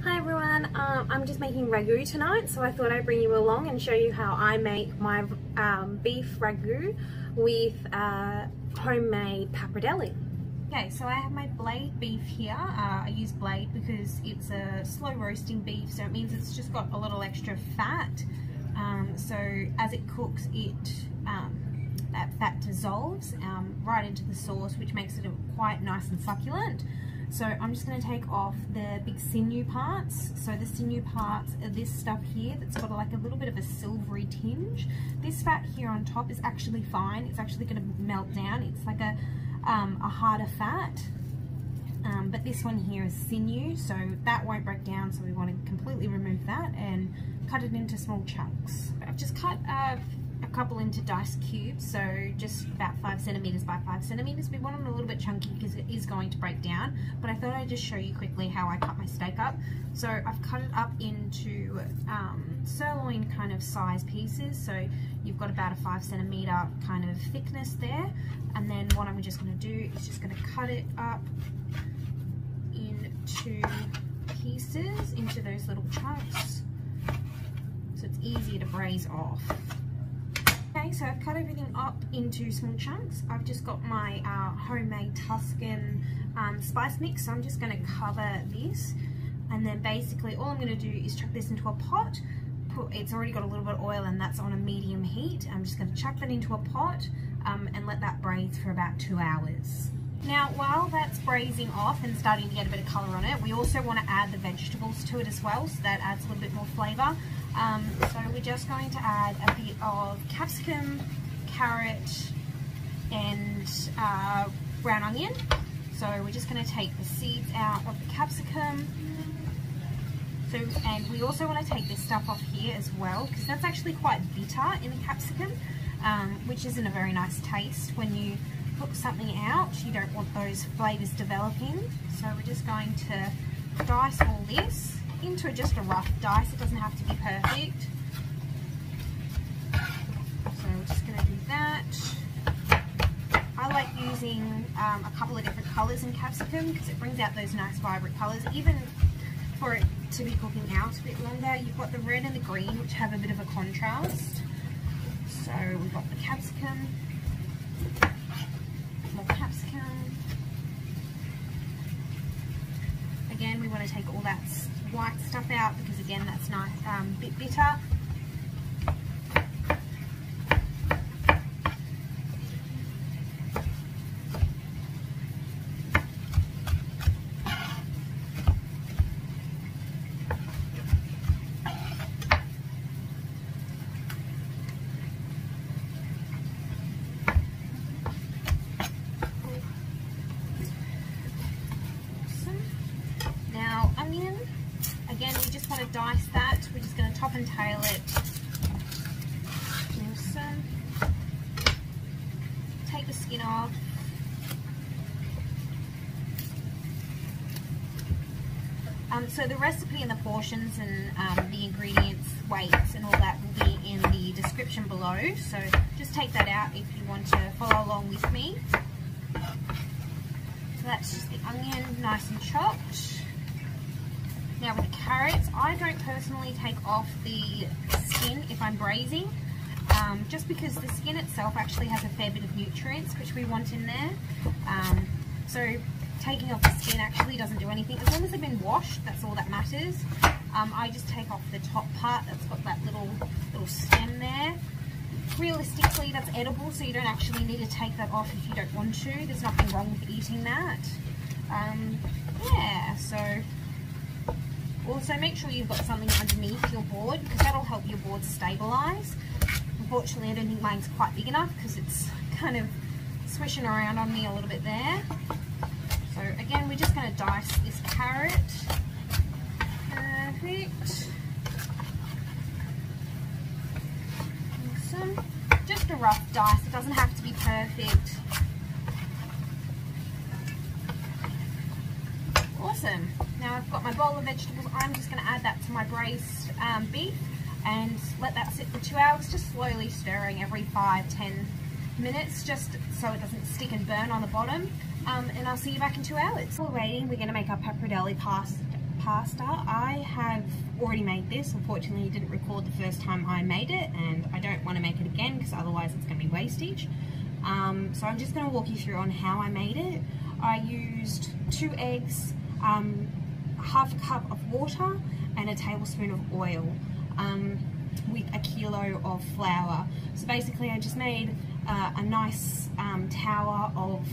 Hi everyone, I'm just making ragu tonight, so I thought I'd bring you along and show you how I make my beef ragu with homemade pappardelle. Okay, so I have my blade beef here. I use blade because it's a slow roasting beef, so it means it's just got a little extra fat. So as it cooks, that fat dissolves right into the sauce, which makes it quite nice and succulent. So I'm just going to take off the big sinew parts. So the sinew parts are this stuff here that's got like a little bit of a silvery tinge. This fat here on top is actually fine. It's actually going to melt down. It's like a harder fat. But this one here is sinew, so that won't break down. So we want to completely remove that and cut it into small chunks. I've just cut a couple into diced cubes, so just about 5 centimeters by 5 centimeters. We want them a little bit chunky because it is going to break down, but I thought I'd just show you quickly how I cut my steak up. So I've cut it up into sirloin kind of size pieces, so you've got about a 5 centimeter kind of thickness there. And then what I'm just going to do is just going to cut it up into pieces, into those little chunks, so it's easier to braise off. Okay, so I've cut everything up into small chunks. I've just got my homemade Tuscan spice mix, so I'm just going to cover this, and then basically all I'm going to do is chuck this into a pot. It's already got a little bit of oil and that's on a medium heat. I'm just going to chuck that into a pot and let that braise for about 2 hours. Now while that's braising off and starting to get a bit of colour on it, we also want to add the vegetables to it as well, so that adds a little bit more flavour. So we're just going to add a bit of capsicum, carrot and brown onion. So we're just going to take the seeds out of the capsicum. So, and we also want to take this stuff off here as well, because that's actually quite bitter in the capsicum, which isn't a very nice taste. When you cook something out, you don't want those flavours developing. So we're just going to dice all this into just a rough dice. It doesn't have to be perfect. So we're just going to do that. I like using a couple of different colours in capsicum because it brings out those nice vibrant colours. Even for it to be cooking out a bit longer, you've got the red and the green, which have a bit of a contrast. So we've got the capsicum, more capsicum. Again, we want to take all that white stuff out because again, that's nice, bit bitter. Again, we just want to dice that. We're just going to top and tail it. Awesome. Take the skin off. So the recipe and the portions and the ingredients, weights and all that will be in the description below. So just take that out if you want to follow along with me. So that's just the onion, nice and chopped. Now with the carrots, I don't personally take off the skin if I'm braising, just because the skin itself actually has a fair bit of nutrients which we want in there. So taking off the skin actually doesn't do anything. As long as they've been washed, that's all that matters. I just take off the top part that's got that little stem there. Realistically, that's edible, so you don't actually need to take that off if you don't want to. There's nothing wrong with eating that. Yeah, so also make sure you've got something underneath your board because that'll help your board stabilise. Unfortunately, I don't think mine's quite big enough because it's kind of swishing around on me a little bit there. So again, we're just going to dice this carrot. Perfect. Awesome. Just a rough dice, it doesn't have to be perfect. Awesome. Now I've got my bowl of vegetables. I'm just going to add that to my braised beef and let that sit for 2 hours, just slowly stirring every 5-10 minutes just so it doesn't stick and burn on the bottom. And I'll see you back in 2 hours. While we're waiting, we're going to make our pappardelle pasta. I have already made this. Unfortunately, I didn't record the first time I made it, and I don't want to make it again because otherwise it's going to be wastage. So I'm just going to walk you through on how I made it. I used 2 eggs, half a cup of water, and a tablespoon of oil, with a kilo of flour. So basically I just made a nice tower of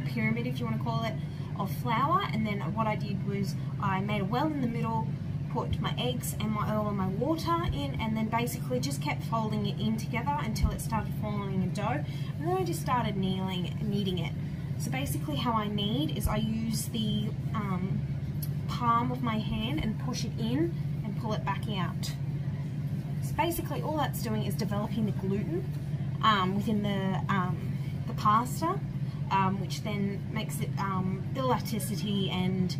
pyramid, if you want to call it, of flour, and then what I did was I made a well in the middle, put my eggs and my oil and my water in, and then basically just kept folding it in together until it started forming a dough, and then I just started kneading it. So basically how I knead is I use the palm of my hand and push it in and pull it back out. So basically all that's doing is developing the gluten within the pasta, which then makes it elasticity and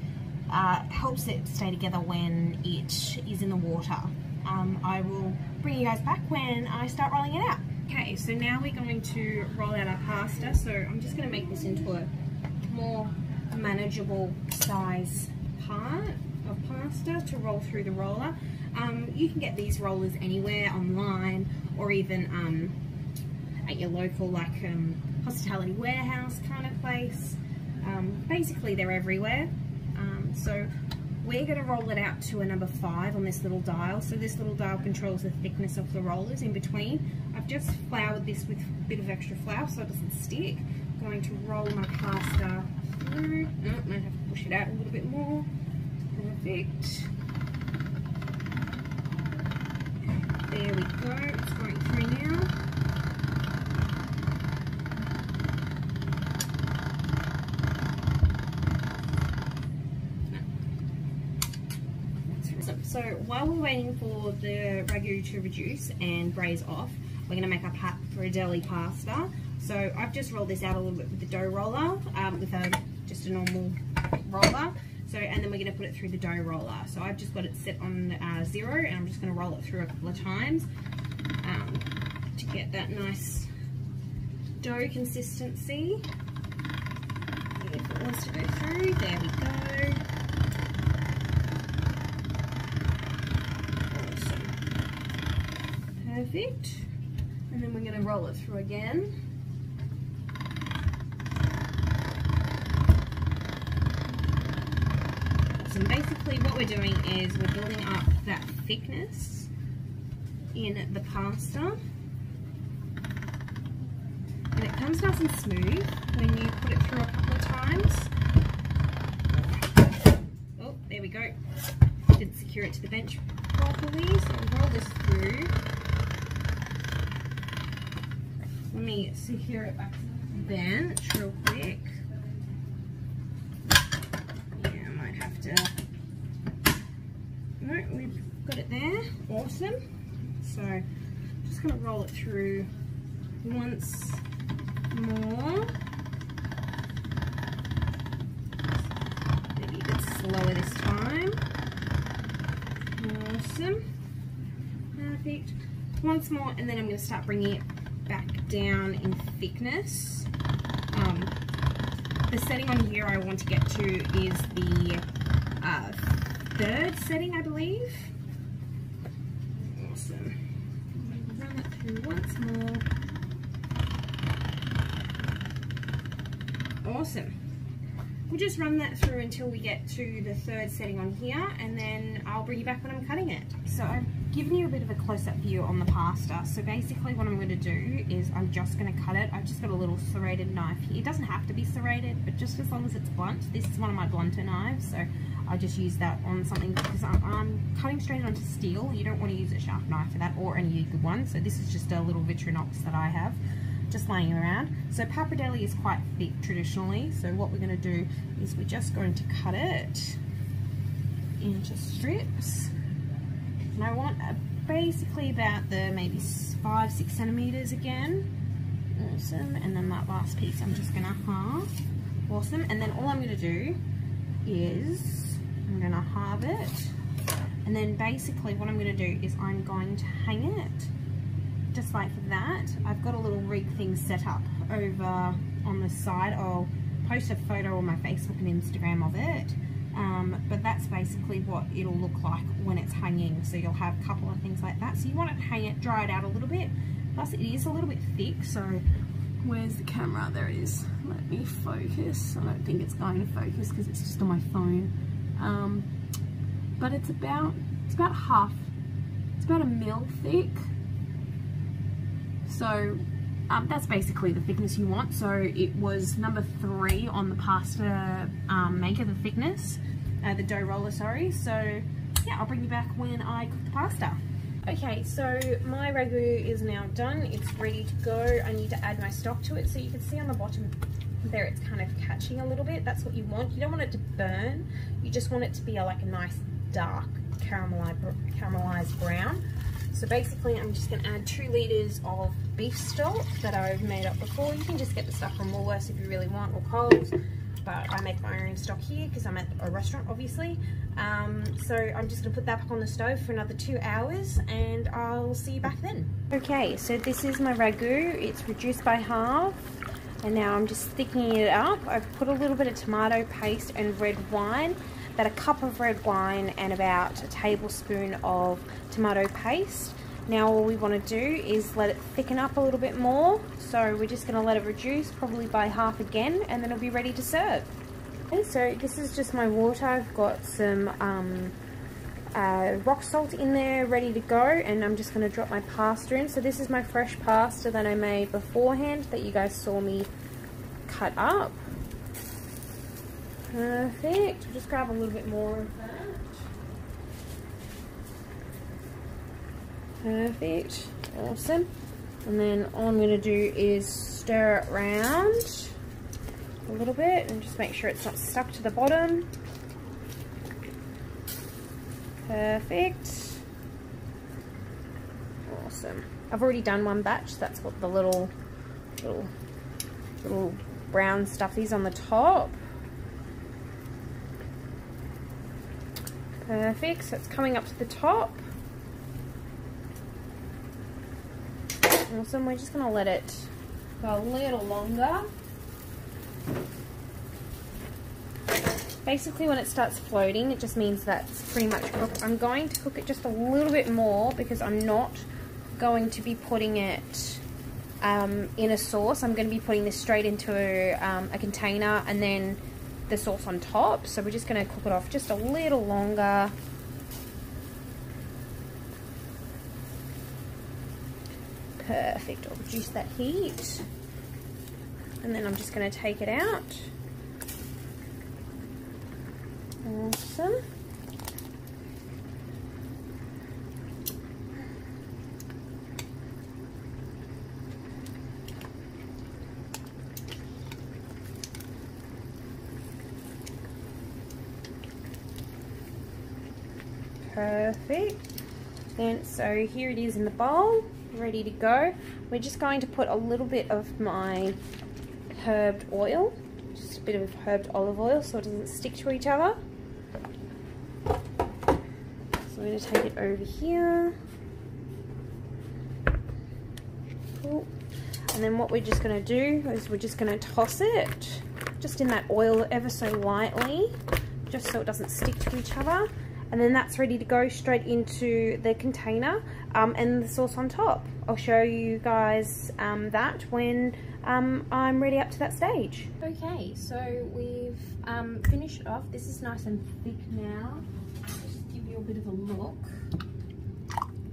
helps it stay together when it is in the water. I will bring you guys back when I start rolling it out. Okay, so now we're going to roll out our pasta. So I'm just going to make this into a more manageable size part of pasta to roll through the roller. You can get these rollers anywhere online, or even at your local hospitality warehouse kind of place. Basically they're everywhere. So we're going to roll it out to a number 5 on this little dial. So this little dial controls the thickness of the rollers in between. I've just floured this with a bit of extra flour so it doesn't stick. I'm going to roll my pasta through. Oh, I might have to push it out a little bit more. Perfect. There we go. It's going through now. So while we're waiting for the ragu to reduce and braise off, we're going to make our pappardelle pasta. So I've just rolled this out a little bit with the dough roller, with just a normal roller. So, and then we're going to put it through the dough roller. So I've just got it set on 0, and I'm just going to roll it through a couple of times to get that nice dough consistency. If it wants to go through, there we go. Perfect. And then we're going to roll it through again. So basically what we're doing is we're building up that thickness in the pasta. And it comes nice and smooth when you put it through a couple of times. Oh, there we go. Didn't secure it to the bench properly, so we'll roll this through. Let me secure it back to the bench real quick. Yeah, I might have to. No, we've got it there. Awesome. So, I'm just going to roll it through once more. Maybe a bit slower this time. Awesome. Perfect. Once more, and then I'm going to start bringing it back down in thickness. The setting on here I want to get to is the 3rd setting, I believe. Awesome. Run it through once more. Awesome. We'll just run that through until we get to the 3rd setting on here, and then I'll bring you back when I'm cutting it. So I've given you a bit of a close-up view on the pasta. So basically what I'm going to do is I'm just going to cut it. I've just got a little serrated knife here. It doesn't have to be serrated, but just as long as it's blunt. This is one of my blunter knives, so I just use that on something because I'm cutting straight onto steel. You don't want to use a sharp knife for that, or any good one. So this is just a little Victorinox that I have just laying around. So pappardelle is quite thick traditionally, so what we're going to do is we're just going to cut it into strips, and I want basically about the maybe 5-6 centimeters again. Awesome. And then that last piece I'm just going to halve. Awesome. And then all I'm going to do is I'm going to halve it, and then basically what I'm going to do is I'm going to hang it just like that. I've got a little rig thing set up over on the side. I'll post a photo on my Facebook and Instagram of it. but that's basically what it'll look like when it's hanging. So you'll have a couple of things like that. So you want to dry it out a little bit. Plus it is a little bit thick, so where's the camera? There it is. Let me focus. I don't think it's going to focus because it's just on my phone. But it's about a mil thick. So that's basically the thickness you want. So it was number 3 on the pasta maker, the thickness, the dough roller, sorry. So yeah, I'll bring you back when I cook the pasta. Okay, so my ragu is now done. It's ready to go. I need to add my stock to it. So you can see on the bottom there it's kind of catching a little bit. That's what you want. You don't want it to burn. You just want it to be like a nice dark caramelized brown. So basically I'm just going to add 2 litres of beef stock that I've made up before. You can just get the stuff from Woolworths if you really want, or Coles, but I make my own stock here because I'm at a restaurant, obviously. So I'm just going to put that back on the stove for another 2 hours and I'll see you back then. Okay, so this is my ragu. It's reduced by half and now I'm just thickening it up. I've put a little bit of tomato paste and red wine, about a cup of red wine and about a tablespoon of tomato paste. Now all we want to do is let it thicken up a little bit more. So we're just going to let it reduce probably by half again and then it'll be ready to serve. Okay, so this is just my water. I've got some rock salt in there ready to go and I'm just going to drop my pasta in. So this is my fresh pasta that I made beforehand that you guys saw me cut up. Perfect. I'll just grab a little bit more of that. Perfect. Awesome. And then all I'm going to do is stir it around a little bit and just make sure it's not stuck to the bottom. Perfect. Awesome. I've already done one batch. That's what the little brown stuff is on the top. Perfect. So it's coming up to the top. Awesome. We're just going to let it go a little longer. Basically when it starts floating it just means that's pretty much cooked. I'm going to cook it just a little bit more because I'm not going to be putting it in a sauce. I'm going to be putting this straight into a container and then the sauce on top. So we're just going to cook it off just a little longer. Perfect. I'll reduce that heat and then I'm just going to take it out. Awesome. Perfect. Then so here it is in the bowl, ready to go. We're just going to put a little bit of my herbed oil, just a bit of herbed olive oil so it doesn't stick to each other. So I'm going to take it over here. Cool. And then what we're just going to do is we're just going to toss it just in that oil ever so lightly, just so it doesn't stick to each other. And then that's ready to go straight into the container and the sauce on top. I'll show you guys that when I'm ready up to that stage. Okay, so we've finished it off. This is nice and thick now. I'll just give you a bit of a look.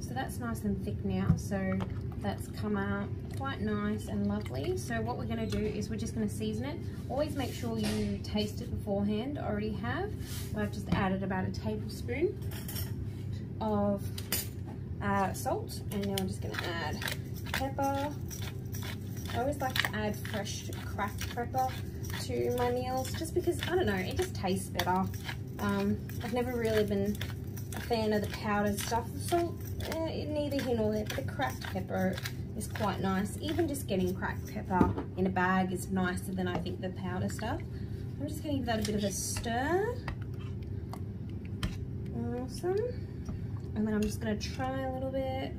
So that's nice and thick now. So that's come out quite nice and lovely. So what we're going to do is we're just going to season it. Always make sure you taste it beforehand. I already have. I've just added about a tablespoon of salt, and now I'm just going to add pepper. I always like to add fresh cracked pepper to my meals just because, I don't know, it just tastes better. I've never really been a fan of the powdered stuff. The salt, neither here nor there, but the cracked pepper is quite nice. Even just getting cracked pepper in a bag is nicer than I think the powder stuff. I'm just going to give that a bit of a stir. Awesome. And then I'm just going to try a little bit.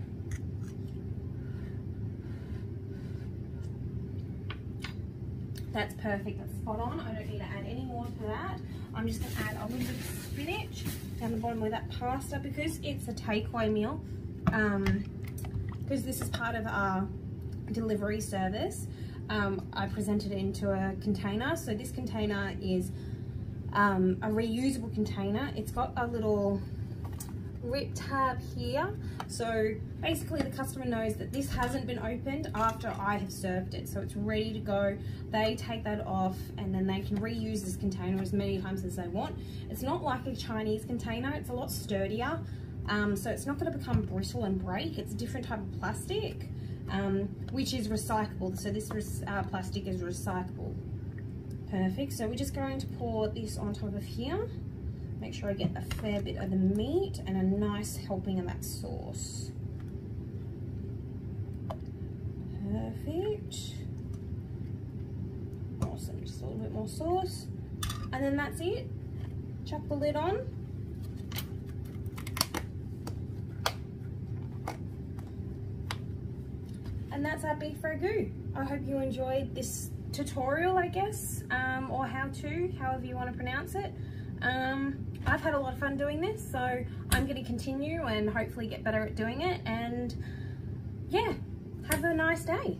That's perfect, that's spot on. I don't need to add any more to that. I'm just gonna add a little bit of spinach down the bottom with that pasta because it's a takeaway meal. Because this is part of our delivery service, I presented it into a container. So this container is a reusable container. It's got a little rip tab here, so basically the customer knows that this hasn't been opened after I have served it, so it's ready to go. They take that off and then they can reuse this container as many times as they want. It's not like a Chinese container, it's a lot sturdier, so it's not going to become brittle and break. It's a different type of plastic, which is recyclable, so this plastic is recyclable. Perfect. So we're just going to pour this on top of here. Make sure I get a fair bit of the meat and a nice helping of that sauce. Perfect. Awesome, just a little bit more sauce. And then that's it. Chuck the lid on. And that's our beef ragu. I hope you enjoyed this tutorial, I guess, or how-to, however you want to pronounce it. I've had a lot of fun doing this, so I'm going to continue and hopefully get better at doing it, and yeah, have a nice day.